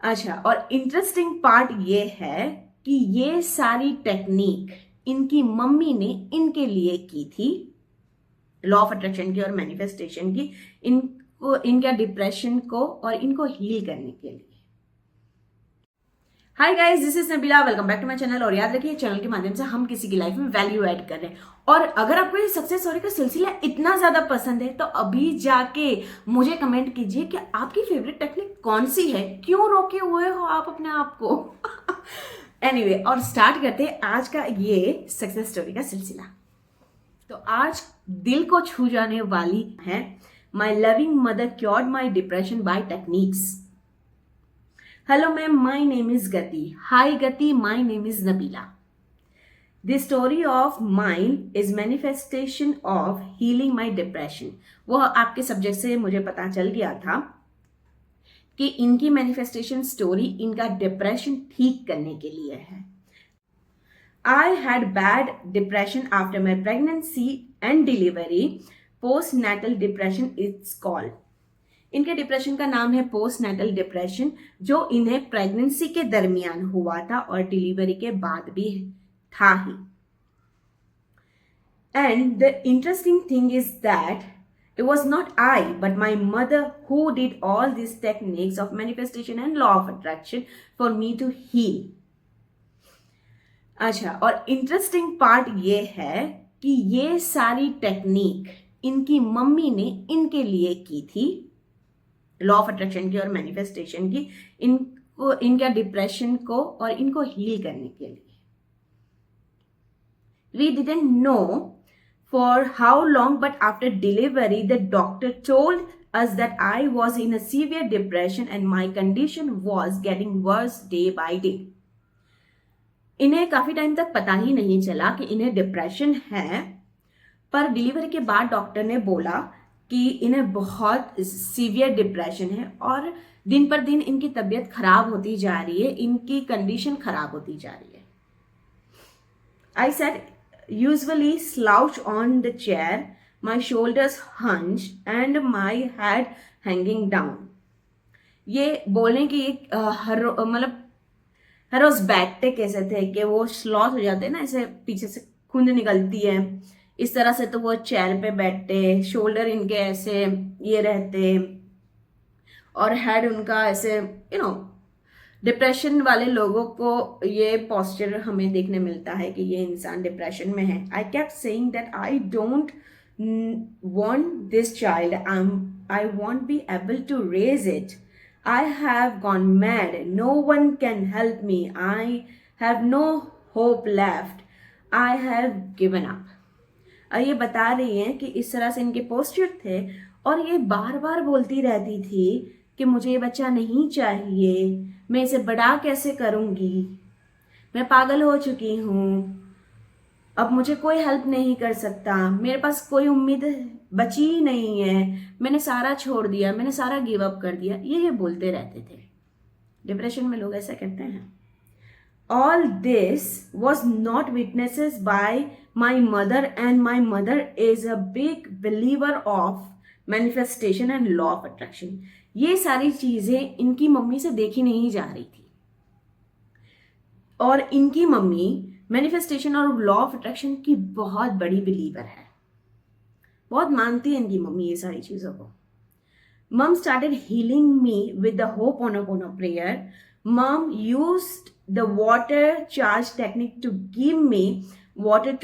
अच्छा, और interesting part ये है कि ये सारी टेक्निक इनकी मम्मी ने इनके लिए की थी, लॉ ऑफ अट्रैक्शन की और मैनिफेस्टेशन की, इनको इनका डिप्रेशन को और इनको हील करने के लिए। Hi guys, this is Nabila, welcome back to my channel. और याद रखिए, चैनल के माध्यम से हम किसी की लाइफ में वैल्यू ऐड कर रहे हैं। और अगर आपको ये सक्सेस स्टोरी का सिलसिला इतना ज्यादा पसंद है तो अभी जाके मुझे कमेंट कीजिए कि आपकी फेवरेट टेक्निक कौन सी है, क्यों रोके हुए हो आप अपने आप को। एनीवे, और स्टार्ट करते हैं आज का ये सक्सेस स्टोरी का सिलसिला। तो आज दिल को छू जाने वाली है, my loving mother cured my depression by techniques. Hello ma'am, my name is Gati. Hi Gati, my name is Nabila. The story of mine is manifestation of healing my depression. वो आपके सब्जेक्ट से मुझे पता चल गया था कि इनकी मैनिफेस्टेशन स्टोरी इनका डिप्रेशन ठीक करने के लिए है। I had bad depression after my pregnancy and delivery. Postnatal depression it's called. इनके डिप्रेशन का नाम है पोस्ट नेटल डिप्रेशन, जो इन्हें प्रेगनेंसी के दरमियान हुआ था और डिलीवरी के बाद भी था ही। And the interesting thing is that it was not I but my mother who did all this techniques of manifestation and law of attraction for me to heal. अच्छा, और इंटरेस्टिंग पार्ट ये है कि ये सारी टेक्निक इनकी mummy ने इनके लिए की थी, लॉ ऑफ अट्रैक्शन की और मैनिफेस्टेशन की, इनका डिप्रेशन को और इनको हील करने के लिए। We didn't know for how long, but after delivery, the doctor told us that I was in a severe depression and my condition was getting worse day by day. इन्हें काफी time तक पता ही नहीं चला कि इन्हें डिप्रेशन है, पर डिलीवरी के बाद डॉक्टर ने बोला कि इन्हें बहुत सीवियर डिप्रेशन है और दिन पर दिन इनकी तबीयत खराब होती जा रही है, इनकी कंडीशन खराब होती जा रही है। I said usually slouch on the chair, my shoulders hunch and my head hanging down. ये बोलने की मतलब हर रोज बैठते कैसे थे कि वो स्लॉथ हो जाते हैं ना, ऐसे पीछे से खून निकलती है, इस तरह से। तो वो चेयर पे बैठते, शोल्डर इनके ऐसे ये रहते और हेड उनका ऐसे, डिप्रेशन वाले लोगों को ये पोस्चर हमें देखने मिलता है कि ये इंसान डिप्रेशन में है। I kept saying that I don't want this child, I won't be able to raise it, I have gone mad, no one can help me, I have no hope left, I have given up. ये बता रही हैं कि इस तरह से इनके posture थे और ये बार बार बोलती रहती थी कि मुझे ये बच्चा नहीं चाहिए, मैं इसे बड़ा कैसे करूँगी, मैं पागल हो चुकी हूँ, अब मुझे कोई हेल्प नहीं कर सकता, मेरे पास कोई उम्मीद बची ही नहीं है, मैंने सारा छोड़ दिया, मैंने सारा गिव अप कर दिया। ये बोलते रहते थे। डिप्रेशन में लोग ऐसा कहते हैं। All this was not witnesses by my mother, and my mother is a big believer of manifestation and law of attraction. ये सारी चीजें इनकी मम्मी से देखी नहीं जा रही थी और इनकी मम्मी मैनिफेस्टेशन और लॉ ऑफ अट्रैक्शन की बहुत बड़ी बिलीवर है, बहुत मानती है इनकी मम्मी ये सारी चीजों को। Mom started healing me with the Ho'oponopono prayer. Mom used the water charge technique to give me water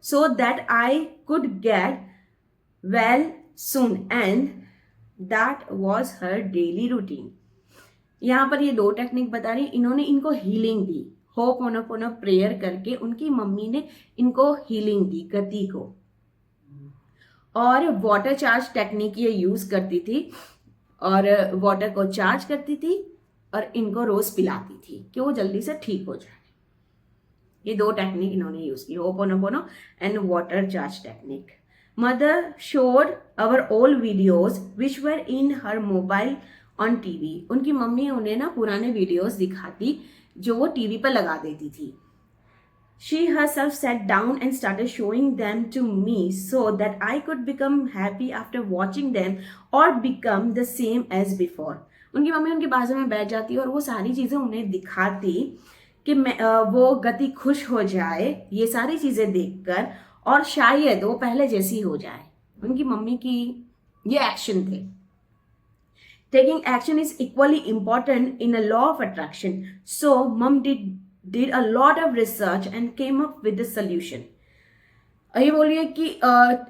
so that I could get well soon, and that was her daily routine. यहाँ पर ये दो technique बता रही, इन्होंने इनको healing दी, ho'oponopono prayer करके उनकी मम्मी ने इनको हीलिंग दी, गति को। और वाटर चार्ज टेक्निक ये यूज करती थी और वाटर को चार्ज करती थी और इनको रोज पिलाती थी कि वो जल्दी से ठीक हो जाए। ये दो टेक्निक इन्होंने यूज की, ho'oponopono and water charge technique. Mother showed our old videos which were in her mobile on TV. उनकी मम्मी उन्हें ना पुराने वीडियोस दिखाती जो वो टीवी पर लगा देती थी। She herself sat down and started showing them to me so that I could become happy after watching them or become the same as before. उनकी मम्मी उनके बाजू में बैठ जाती और वो सारी चीज़ें उन्हें दिखाती कि वो गति खुश हो जाए ये सारी चीज़ें देखकर, और शायद वो पहले जैसी हो जाए। उनकी मम्मी की ये एक्शन थे। Taking action is equally important in a law of attraction. So, mom did a lot of research and came up with the solution. ये बोलिए कि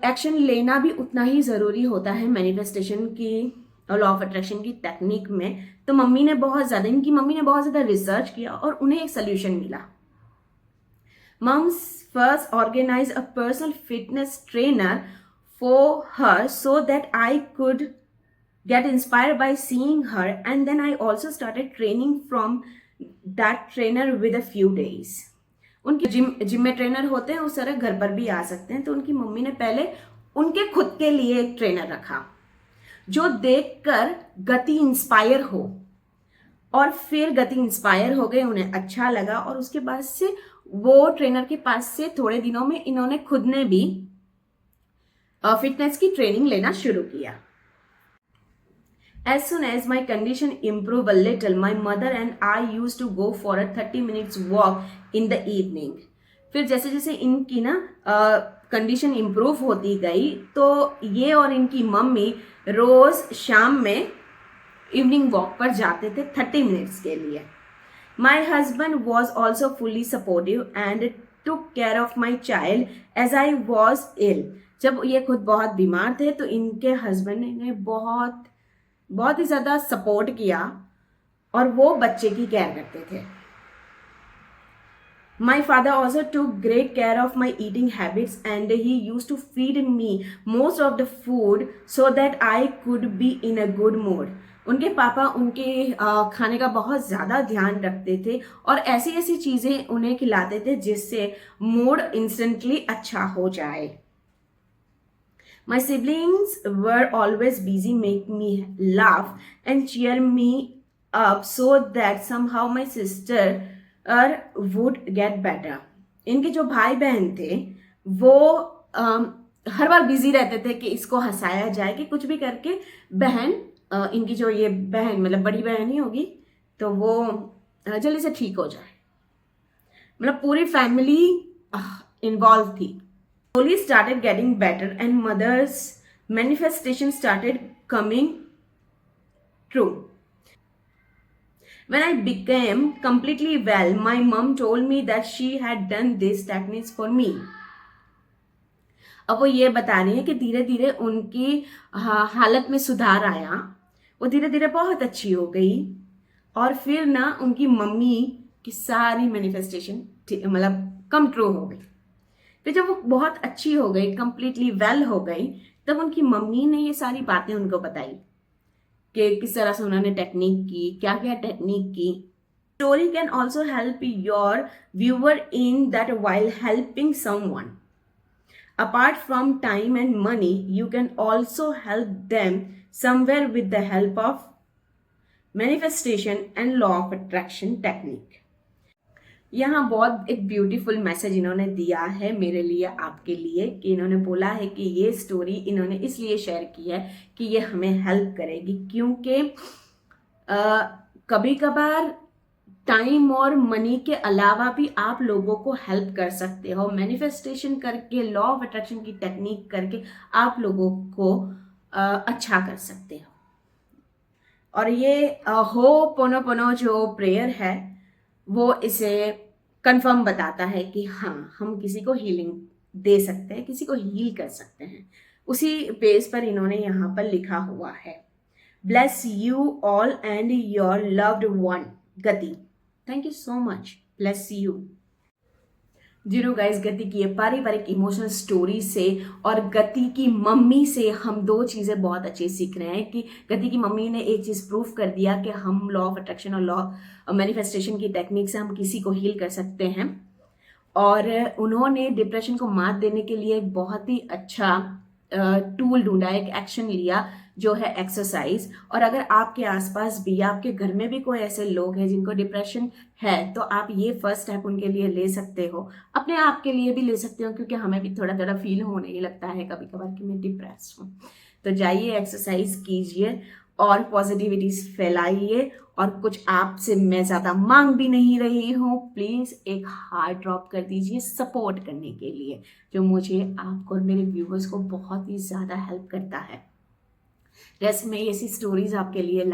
एक्शन लेना भी उतना ही ज़रूरी होता है मैनिफेस्टेशन की लॉ ऑफ अट्रैक्शन की टेक्निक में। तो इनकी मम्मी ने बहुत ज़्यादा रिसर्च किया और उन्हें एक सोल्यूशन मिला। Moms first organized a personal fitness trainer for her so that I could get inspired by seeing her, and then I also started training from that trainer with a few days. उनकी gym में trainer होते हैं, उस तरह घर पर भी आ सकते हैं। तो उनकी मम्मी ने पहले उनके खुद के लिए एक ट्रेनर रखा जो देखकर गति इंस्पायर हो, और फिर गति इंस्पायर हो गए, उन्हें अच्छा लगा, और उसके बाद से वो ट्रेनर के पास से थोड़े दिनों में इन्होंने खुद ने भी फिटनेस की ट्रेनिंग लेना शुरू किया। As soon as my condition improved a little, my mother and I used to go for a 30 minutes walk in the evening. फिर जैसे जैसे इनकी ना कंडीशन इम्प्रूव होती गई तो ये और इनकी मम्मी रोज शाम में इवनिंग वॉक पर जाते थे 30 मिनट्स के लिए। My husband was also fully supportive and took care of my child as I was ill. जब ये खुद बहुत बीमार थे तो इनके हस्बैंड ने बहुत ही ज़्यादा सपोर्ट किया और वो बच्चे की केयर करते थे। My father also took great care of my eating habits and he used to feed me most of the food so that I could be in a good mood. उनके पापा उनके खाने का बहुत ज़्यादा ध्यान रखते थे और ऐसी ऐसी चीज़ें उन्हें खिलाते थे जिससे मूड इंस्टेंटली अच्छा हो जाए। My siblings were always busy making me laugh and cheer me up so that somehow my sister would get better. इनके जो भाई बहन थे वो हर बार बिजी रहते थे कि इसको हंसाया जाए, कि कुछ भी करके बहन इनकी जो ये बहन मतलब बड़ी बहन ही होगी तो वो जल्दी से ठीक हो जाए। मतलब पूरी फैमिली इन्वॉल्व थी। Slowly started getting better and mother's manifestation started coming true. When I became completely well, my mom told me that she had done these techniques for me. अब वो ये बता रही है कि धीरे धीरे उनकी हालत में सुधार आया, वो धीरे धीरे बहुत अच्छी हो गई और फिर ना उनकी मम्मी की सारी मैनिफेस्टेशन मतलब कम ट्रू हो गई। फिर जब वो बहुत अच्छी हो गई, कंप्लीटली वेल हो गई, तब उनकी मम्मी ने ये सारी बातें उनको बताई कि किस तरह से उन्होंने टेक्निक की, क्या क्या टेक्निक की। Story can also help your viewer in that while helping someone. Apart from time and money, you can also help them somewhere with the help of manifestation and law of attraction technique. यहाँ बहुत एक beautiful message इन्होंने दिया है मेरे लिए, आपके लिए, कि इन्होंने बोला है कि ये स्टोरी इन्होंने इसलिए शेयर की है कि ये हमें हेल्प करेगी, क्योंकि कभी कभार टाइम और मनी के अलावा भी आप लोगों को हेल्प कर सकते हो। मैनिफेस्टेशन करके, लॉ ऑफ अट्रैक्शन की टेक्निक करके आप लोगों को अच्छा कर सकते हो। और ये हो'पोनोपोनो जो प्रेयर है वो इसे कंफर्म बताता है कि हाँ, हम किसी को हीलिंग दे सकते हैं, किसी को हील कर सकते हैं। उसी बेस पर इन्होंने यहाँ पर लिखा हुआ है, bless you all and your loved one गति। Thank you so much, bless you. Zero guys, गति की ये पारिवारिक इमोशनल स्टोरी से और गति की मम्मी से हम दो चीज़ें बहुत अच्छी सीख रहे हैं कि गति की मम्मी ने एक चीज़ प्रूफ कर दिया कि हम लॉ ऑफ अट्रैक्शन और लॉ मैनिफेस्टेशन की टेक्निक से हम किसी को हील कर सकते हैं। और उन्होंने डिप्रेशन को मात देने के लिए एक बहुत ही अच्छा टूल ढूंढा, एक एक्शन लिया जो है एक्सरसाइज। और अगर आपके आसपास भी, आपके घर में भी कोई ऐसे लोग हैं जिनको डिप्रेशन है तो आप ये फर्स्ट स्टेप उनके लिए ले सकते हो, अपने आप के लिए भी ले सकते हो, क्योंकि हमें भी थोड़ा थोड़ा फील होने ही लगता है कभी कभार कि मैं डिप्रेस हूँ। तो जाइए, एक्सरसाइज कीजिए और पॉजिटिविटीज फैलाइए। और कुछ आपसे मैं ज़्यादा मांग भी नहीं रही हूँ, प्लीज़ एक हार्ट ड्रॉप कर दीजिए सपोर्ट करने के लिए, जो मुझे आपको और मेरे व्यूवर्स को बहुत ही ज़्यादा हेल्प करता है। रेस्ट में ऐसी स्टोरीज आपके लिए